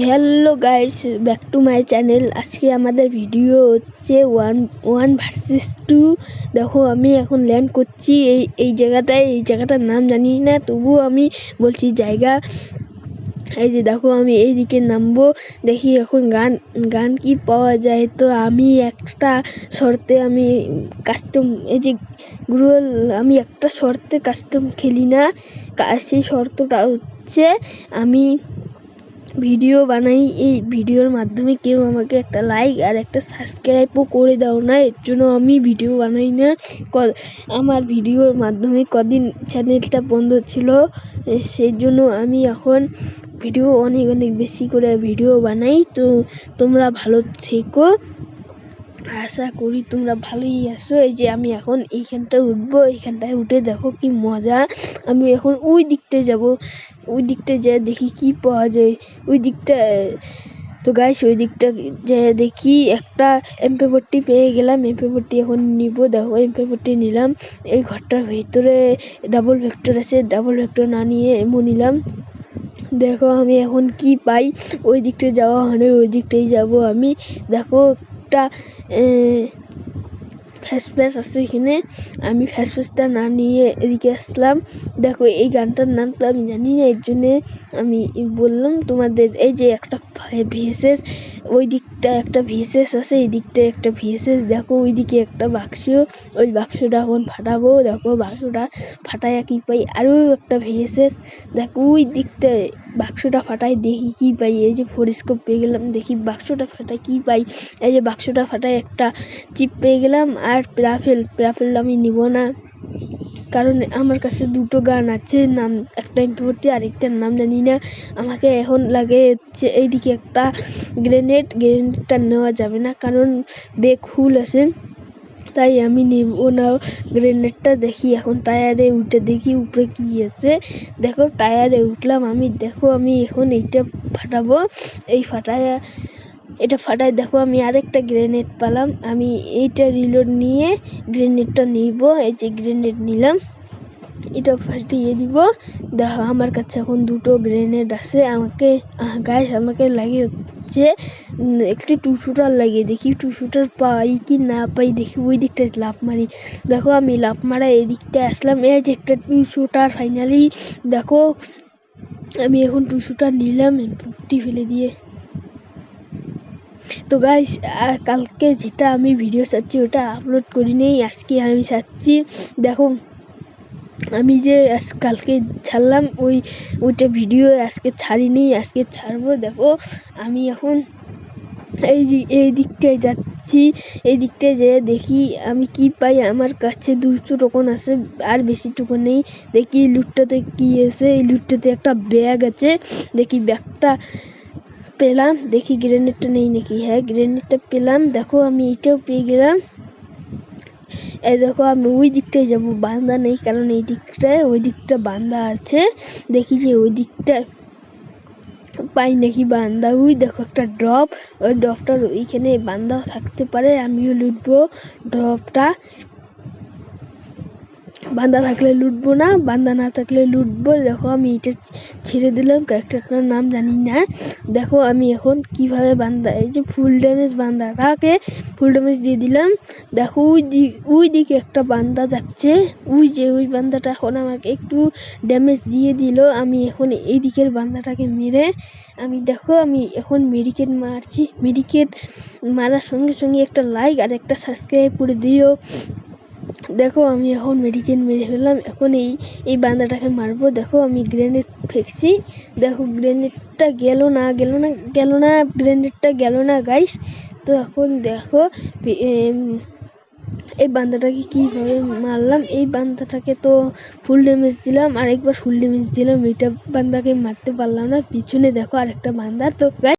Hello guys, back to my channel. আজকে আমাদের video হচ্ছে 1 ভার্সেস 2। দেখো আমি এখন ল্যান্ড করছি এই জায়গাটায়। এই জায়গাটার নাম জানি না, তবুও আমি বলছি জায়গা। এই যে দেখো আমি এইদিকে নামবো, দেখি এখন গান কি পাওয়া যায়। তো আমি একটা শর্তে আমি কাস্টম, এই যে গ্রুয়াল, আমি একটা শর্তে কাস্টম খেলি না। সেই শর্তটা হচ্ছে আমি ভিডিও বানাই। এই ভিডিওর মাধ্যমে কেউ আমাকে একটা লাইক আর একটা সাবস্ক্রাইবও করে দাও না, এর জন্য আমি ভিডিও বানাই না। আমার ভিডিওর মাধ্যমে কদিন চ্যানেলটা বন্ধ ছিল, সেই জন্য আমি এখন ভিডিও অনেক বেশি করে ভিডিও বানাই। তো তোমরা ভালো থেকো, আশা করি তোমরা ভালোই আছো। এই যে আমি এখন এইখানটায় উঠবো, এইখানটায় উঠে দেখো কি মজা। আমি এখন ওই দিকটায় যাব, ওই দিকটায় যেয়ে দেখি কি পাওয়া যায় ওই দিকটায়। তো গাইস ওই দিকটা যেয়ে দেখি একটা MP40 পেয়ে গেলাম। MP40 এখন নিব। দেখো MP40 নিলাম। এই ঘরটার ভিতরে ডাবল ভেক্টর আছে, ডাবল ভেক্টর না নিয়ে এমন নিলাম। দেখো আমি এখন কি পাই। ওই দিকটায় যাওয়া হলে ওই দিকটাই যাব আমি। দেখো একটা ফ্যাস আছে এখানে, আমি ফ্যাসটা না নিয়ে এদিকে আসলাম। দেখো এই গানটার নাম তো আমি জানি না, এর জন্যে আমি বললাম তোমাদের। এই যে একটা VSS, ওই দিকটা একটা VSS আছে, এই দিকটা একটা VSS। দেখো ওইদিকে একটা বাক্স, ওই বাক্সটা এখন ফাটাবো। দেখো বাক্সটা ফাটায় কি পাই, আরও একটা VSS। দেখো ওই দিকটায় বাক্সটা ফাটাই, দেখি কি পাই। এই যে ফোরস্কোপ পেয়ে গেলাম, দেখি বাক্সটা ফাটাই কি পাই। এই যে বাক্সটা ফাটায় একটা চিপ পেয়ে গেলাম। আর প্রাফেল আমি নিব না, কারণ আমার কাছে দুটো গান আছে, নাম একটা MP40 আর একটার নাম জানি না। আমাকে এখন লাগে হচ্ছে এইদিকে একটা গ্রেনেডটা নেওয়া যাবে না, কারণ বেগ ফুল আছে, তাই আমি নেব না গ্রেনেডটা। দেখি এখন টায়ারে উঠে দেখি উপরে কি আছে। দেখো টায়ারে উঠলাম আমি। দেখো আমি এখন এইটা ফাটাবো, এই এটা ফাটাই। দেখো আমি আরেকটা গ্রেনেড পেলাম। আমি এইটা রিলোড নিয়ে গ্রেনেডটা নিব। এই যে গ্রেনেড নিলাম, এটা ফাটিয়ে দিব। দেখো আমার কাছে এখন দুটো গ্রেনেড আছে। আমাকে লাগে হচ্ছে একটি 2 শুটার লাগে। দেখি 2 শুটার পাই কি না পাই, দেখি ওই দিকটায় লাফ মারি। দেখো আমি লাফ মারা এই দিকটায় আসলাম। এই যে একটা 2 শুটার ফাইনালি। দেখো আমি এখন 2 শুটার নিলাম MP40 ফেলে দিয়ে। তো গাইস কালকে যেটা আমি ভিডিও ছাড়ছি ওটা আপলোড করি নেই, আজকে আমি ছাড়ছি। দেখো আমি যে কালকে ছাড়লাম ওইটা ভিডিও আজকে ছাড়িনি, আজকে ছাড়বো। দেখো আমি এখন এই দিকটায় যাচ্ছি, এই দিকটায় যেয়ে দেখি আমি কি পাই। আমার কাছে 200 টোকন আছে, আর বেশি টোকন নেই। দেখি লুটটাতে কি আছে। এই লুটটাতে একটা ব্যাগ আছে, দেখি ব্যাগটা পেলাম। দেখি গ্রেনেডটা নেই নাকি, হ্যাঁ গ্রেনেডটা পেলাম। দেখো আমি এইটাও পেয়ে গেলাম। এই দেখো আমি ওই দিকটায় যাবো, বান্দা নেই, কারণ এই দিকটায় ওই দিকটা বান্দা আছে। দেখি যে ওই দিকটা পাই নাকি বান্দা। ওই দেখো একটা ড্রপ, ওই ড্রপটার ওইখানে বান্দাও থাকতে পারে, আমিও লুটবো ড্রপটা। বান্দা থাকলে লুটবো না, বান্দা না থাকলে লুটবো। দেখো আমি এটা ছেড়ে দিলাম, ক্যারেক্টারটার নাম জানি না। দেখো আমি এখন কিভাবে বান্দা, এই যে ফুল ড্যামেজ বান্দাটাকে ফুল ড্যামেজ দিয়ে দিলাম। দেখো ওই দিকে একটা বান্দা যাচ্ছে, ওই বান্দাটা এখন আমাকে একটু ড্যামেজ দিয়ে দিল। আমি এখন এই দিকের বান্দাটাকে মেরে আমি এখন মেডিকেট মারছি। মেডিকেট মারার সঙ্গে সঙ্গে একটা লাইক আর একটা সাবস্ক্রাইব করে দিও। দেখো আমি এখন মেডিকেট মেরে ফেললাম। এখন এই বান্দাটাকে মারবো। দেখো আমি গ্রেনেড ফেঁকছি। দেখো গ্রেনেডটা গেল না গ্রেনেডটা গেল না গাইস। তো এখন দেখো এই বান্দাটাকে কিভাবে মারলাম। এই বান্দাটাকে তো ফুল ড্যামেজ দিলাম, আরেকবার ফুল ড্যামেজ দিলাম। এইটা বান্দাকে মারতে পারলাম না। পিছনে দেখো আরেকটা বান্দা। তো